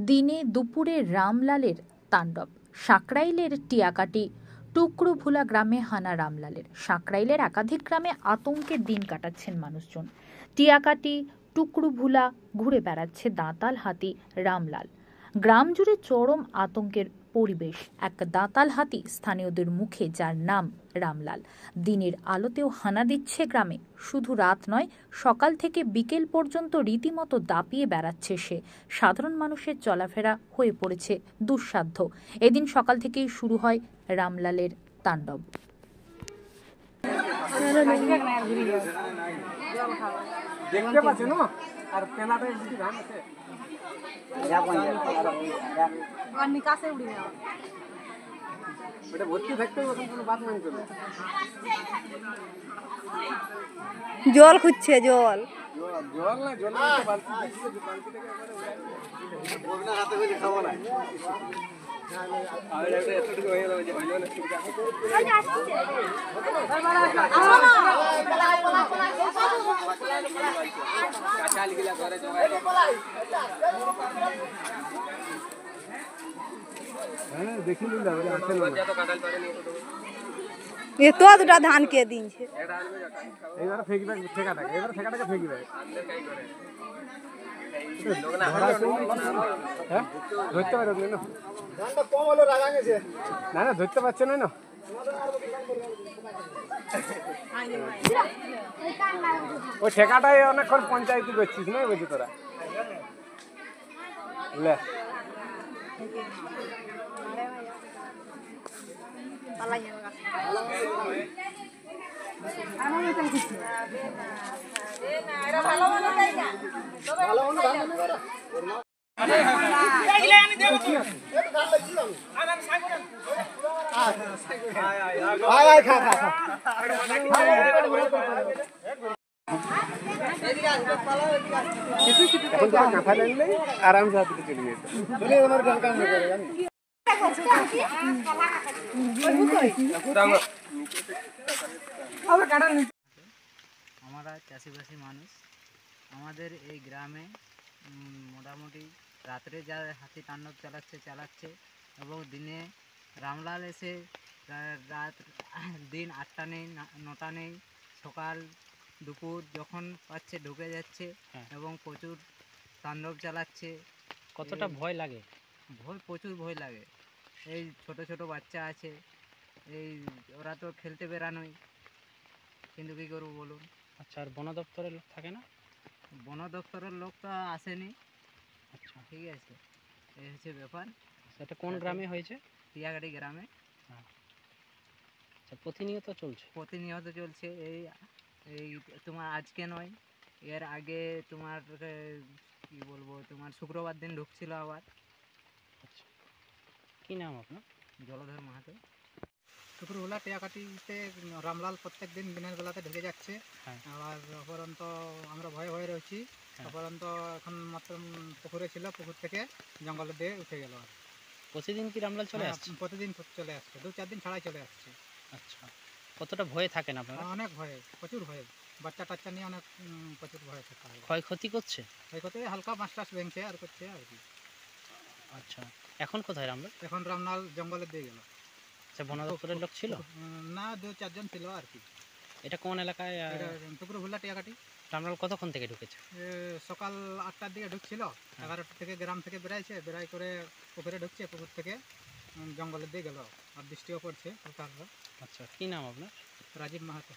দিনে দুপুরে রামলালের তাণ্ডব। সাঁকরাইলের টিয়াকাটি টুকরোভুলা গ্রামে হানা রামলালের। সাঁকরাইলের একাধিক গ্রামে আতঙ্কের দিন কাটাচ্ছেন মানুষজন। টিয়াকাটি টুকরোভুলা ঘুরে বেড়াচ্ছে দাঁতাল হাতি রামলাল। গ্রাম জুড়ে চরম আতঙ্কের পরিবেশ। এক দাঁতাল হাতি স্থানীয়দের মুখে, যার নাম রামলাল। দিনের আলোতেও হানা দিচ্ছে গ্রামে। শুধু রাত নয়, সকাল থেকে বিকেল পর্যন্ত রীতিমতো দাপিয়ে বেড়াচ্ছে সে। সাধারণ মানুষের চলাফেরা হয়ে পড়েছে দুঃসাধ্য। এদিন সকাল থেকেই শুরু হয় রামলালের তাণ্ডব। দেখতে পাচ্ছেন না আর পেনাটা একটু ধান আছে আর নিকাশে উড়ে যাওয়া ওটা ভর্তি থাকতে ওখানে কোনো বাদ নাই চলে জল খুঁজছে জল জল না জল বালতি দিচ্ছে বালতি থেকে একবারে বগনা হাতে করে খাবো না আর এটা এতটুকু হয়ে গেল যে হইলো না ঠিক আছে কাঁচা লিগলা ঘরে জমাই হ্যাঁ দেখি নিলা বলে আসল না তো কাঁঠাল পারে নিয়ে তো এ তো দুটা ধান কে দিনছে এটা আনবে এইবার ফেকবে ঠেকাটাকে এবার ঠেকাটাকে ফেকবে আনলে কাই করে লোক না হ্যাঁ ধরতে পারো না ধানটা কম হলো রাগা গেছে না না ধরতে পারছে না ওই ঠেকাটাই অনেকক্ষণ পঞ্চায়েত করছিস না বুঝি তোরা লে आराम से हाथ चलिए चलिए हमारे घर काम करेगा আমরা চাষিবাসী মানুষ। আমাদের এই গ্রামে মোটামুটি রাত্রে যা হাতি তাণ্ডব চালাচ্ছে এবং দিনে রামলাল এসে রাত দিন 8টা নেই 9টা নেই, সকাল দুপুর যখন পাচ্ছে ঢুকে যাচ্ছে এবং প্রচুর তাণ্ডব চালাচ্ছে। কতটা ভয় লাগে? প্রচুর ভয় লাগে। এই ছোট ছোট বাচ্চা আছে, এই ওরা তো খেলতে বেরানোই, কিন্তু কী করবো বলুন। আচ্ছা, আর বন দপ্তরের লোক থাকে না? বন দপ্তরের লোক তো আসেনি। আচ্ছা, ঠিক আছে, এই হচ্ছে ব্যাপার। সেটা কোন গ্রামে হয়েছে? টিয়াকাটি গ্রামে। আচ্ছা, প্রতিনিয়ত চলছে। এই তোমার আজকে নয়, এর আগে তোমার কি বলবো, তোমার শুক্রবার দিন ঢুকছিল আবার। আচ্ছা, কী নাম আপনার? জলধর মাহাতো। টুকরোভুলা টিয়াকাটিতে রামলাল প্রত্যেক দিন দিনের বেলাতে ঢুকে যাচ্ছে। আবার অপরন্ত আমরা ভয়ে রয়েছি। অপরন্ত এখন মাত্র পুকুরে ছিল, পুকুর থেকে জঙ্গলের দিয়ে উঠে গেল। প্রতিদিন কি রামলাল চলে আসছে? প্রতিদিন চলে আসছে, 2-4 দিন ছাড়াই চলে আসছে। আচ্ছা, কতটা ভয়ে থাকেন আপনারা? অনেক ভয়ে, প্রচুর ভয়ে। বাচ্চা টাচ্চা নিয়ে অনেক প্রচুর ভয়ে থাকা হয়। ক্ষয়ক্ষতি করছে? ক্ষয়ক্ষতি হালকা মাছ টাছ ভেঙছে আর করছে আর কি। আচ্ছা, এখন কোথায় রামলাল? এখন রামলাল জঙ্গলের দিয়ে গেল। আচ্ছা, বন দপ্তরের লোক ছিল না? 2-4 জন ছিল আর কি। এটা কোন এলাকায়? টুকরোভুলা টিয়াকাটি। রামলাল কতক্ষণ থেকে ঢুকেছে? সকাল 8টার দিকে ঢুকছিল। 11টা থেকে গ্রাম থেকে বেরাই করে পুকুরে ঢুকছে, পুকুর থেকে জঙ্গলের দিয়ে গেল। আর বৃষ্টিও পড়ছে। আচ্ছা, কী নাম আপনার? রাজীব মাহাতো।